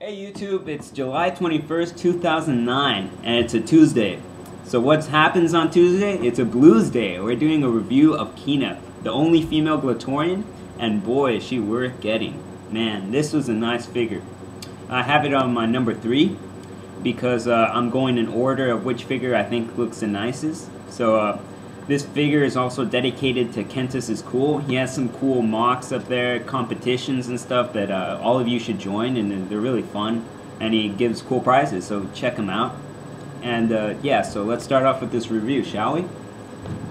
Hey YouTube, it's July 21st, 2009, and it's a Tuesday. So what happens on Tuesday? It's a blues day. We're doing a review of Kiina, the only female Glatorian, and boy is she worth getting. Man, this was a nice figure. I have it on my number 3 because I'm going in order of which figure I think looks the nicest. So this figure is also dedicated to Kentaiscool. He has some cool mocks up there, competitions and stuff that all of you should join, and they're really fun. And he gives cool prizes, so check him out. And yeah, so let's start off with this review, shall we?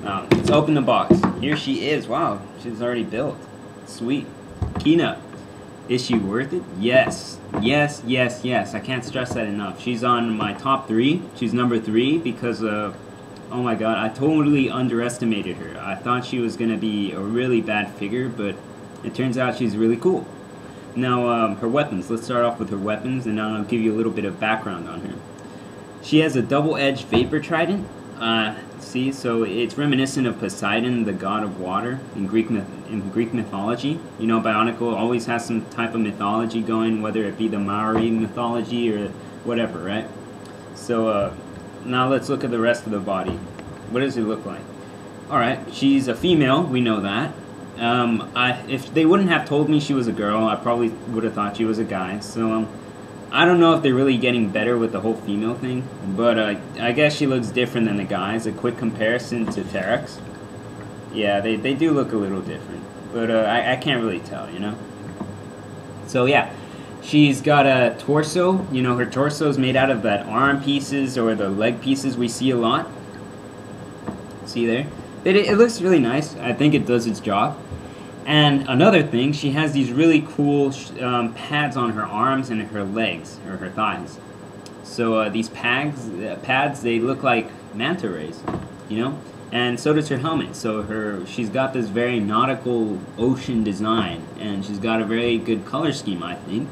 Let's open the box. Here she is. Wow, she's already built. Sweet. Kiina. Is she worth it? Yes. Yes, yes, yes. I can't stress that enough. She's on my top 3. She's number 3 because oh my god, I totally underestimated her. I thought she was going to be a really bad figure, but it turns out she's really cool. Now, her weapons. Let's start off with her weapons, and I'll give you a little bit of background on her. She has a double-edged vapor trident. See, so it's reminiscent of Poseidon, the god of water, in Greek mythology. You know, Bionicle always has some type of mythology going, whether it be the Maori mythology or whatever, right? So, now let's look at the rest of the body. What does it look like? Alright, she's a female, we know that. If they wouldn't have told me she was a girl, I probably would have thought she was a guy. So, I don't know if they're really getting better with the whole female thing, but I guess she looks different than the guys. A quick comparison to Terex. Yeah, they do look a little different, but I can't really tell, you know? So yeah. She's got a torso. You know, her torso is made out of that arm pieces or the leg pieces we see a lot. See there? It looks really nice. I think it does its job. And another thing, she has these really cool pads on her arms and her legs, or her thighs. So these pads, they look like manta rays, you know? And so does her helmet. So she's got this very nautical ocean design, and she's got a very good color scheme, I think.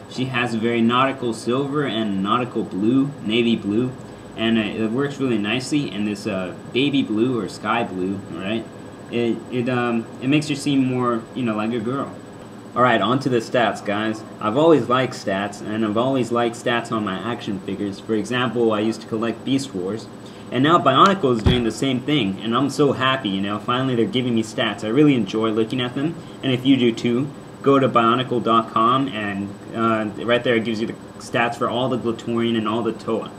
She has a very nautical silver and nautical blue, navy blue, and it works really nicely. And this baby blue or sky blue, right? It makes her seem more, you know, like a girl. All right, on to the stats, guys. I've always liked stats, and I've always liked stats on my action figures. For example, I used to collect Beast Wars, and now Bionicle is doing the same thing, and I'm so happy. You know, finally they're giving me stats. I really enjoy looking at them, and if you do too, go to bionicle.com, and right there it gives you the stats for all the Glatorian and all the Toa.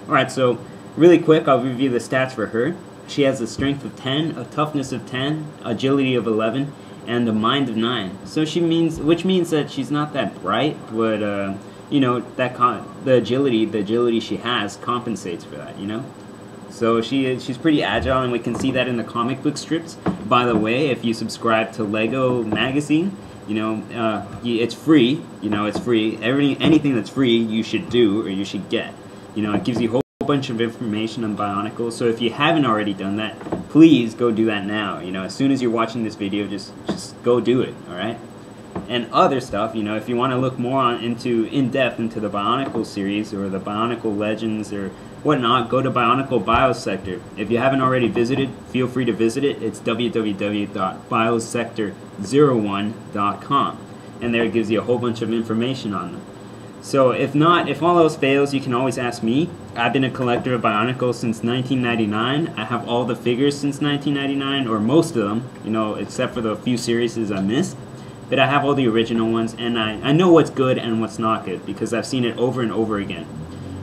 Alright, so really quick, I'll review the stats for her. She has a strength of 10, a toughness of 10, agility of 11, and a mind of 9. So which means that she's not that bright, but you know, the agility she has compensates for that, you know? So she's pretty agile, and we can see that in the comic book strips. By the way, if you subscribe to Lego magazine, you know, it's free. You know, it's free. Anything that's free, you should do or you should get. You know, it gives you a whole bunch of information on Bionicle. So if you haven't already done that, please go do that now. You know, as soon as you're watching this video, just go do it. All right. And other stuff, you know, if you want to look more in depth into the Bionicle series or the Bionicle Legends or whatnot, go to Bionicle Biosector. If you haven't already visited, feel free to visit it. It's www.biosector01.com, and there it gives you a whole bunch of information on them. So if all else fails, you can always ask me. I've been a collector of Bionicle since 1999. I have all the figures since 1999, or most of them, you know, except for the few series I missed. But I have all the original ones, and I know what's good and what's not good because I've seen it over and over again.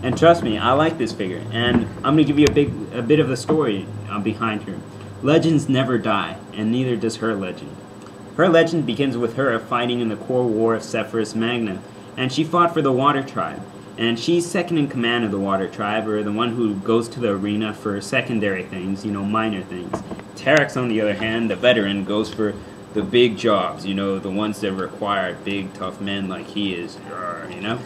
And trust me, I like this figure, and I'm going to give you a bit of the story behind her. Legends never die, and neither does her legend. Her legend begins with her fighting in the core war of Sephiroth Magna, and she fought for the Water Tribe. And she's second in command of the Water Tribe, or the one who goes to the arena for secondary things, you know, minor things. Terex, on the other hand, the veteran, goes for the big jobs, you know, the ones that require big, tough men like he is, you know?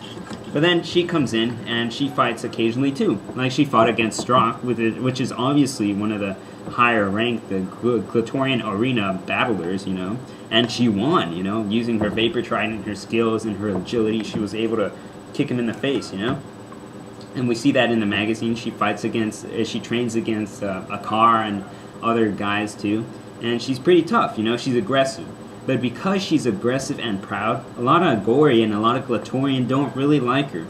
But then she comes in, and she fights occasionally too. Like she fought against Strock, which is obviously one of the higher ranked, the Glatorian arena battlers, you know? And she won, you know? Using her Vapor Trident, her skills, and her agility, she was able to kick him in the face, you know? And we see that in the magazine. She fights against, she trains against Akar and other guys too. And she's pretty tough, you know, she's aggressive. But because she's aggressive and proud, a lot of Agori and a lot of Glatorian don't really like her.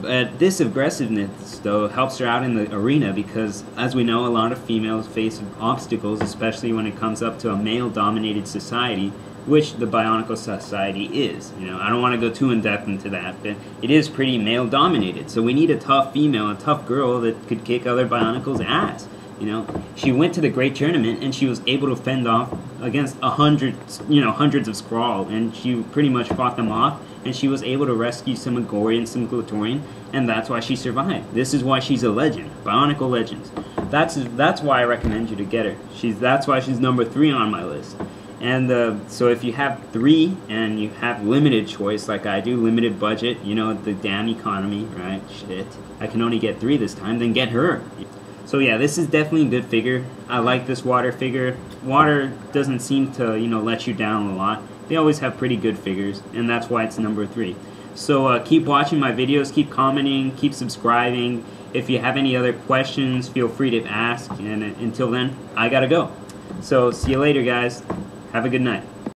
But this aggressiveness, though, helps her out in the arena because, as we know, a lot of females face obstacles, especially when it comes up to a male-dominated society, which the Bionicle Society is. You know, I don't want to go too in-depth into that, but it is pretty male-dominated. So we need a tough female, a tough girl that could kick other Bionicles' ass. You know, she went to the Great Tournament and she was able to fend off against hundreds of Skrull, and she pretty much fought them off. And she was able to rescue some Agori and some Glatorian, and that's why she survived. This is why she's a legend, Bionicle Legends. That's why I recommend you to get her. That's why she's number 3 on my list. And so if you have 3 and you have limited choice, like I do, limited budget, you know, the damn economy, right? Shit, I can only get 3 this time. Then get her. So yeah, this is definitely a good figure. I like this water figure. Water doesn't seem to, you know, let you down a lot. They always have pretty good figures, and that's why it's number 3. So keep watching my videos, keep commenting, keep subscribing. If you have any other questions, feel free to ask. And until then, I gotta go. So see you later, guys. Have a good night.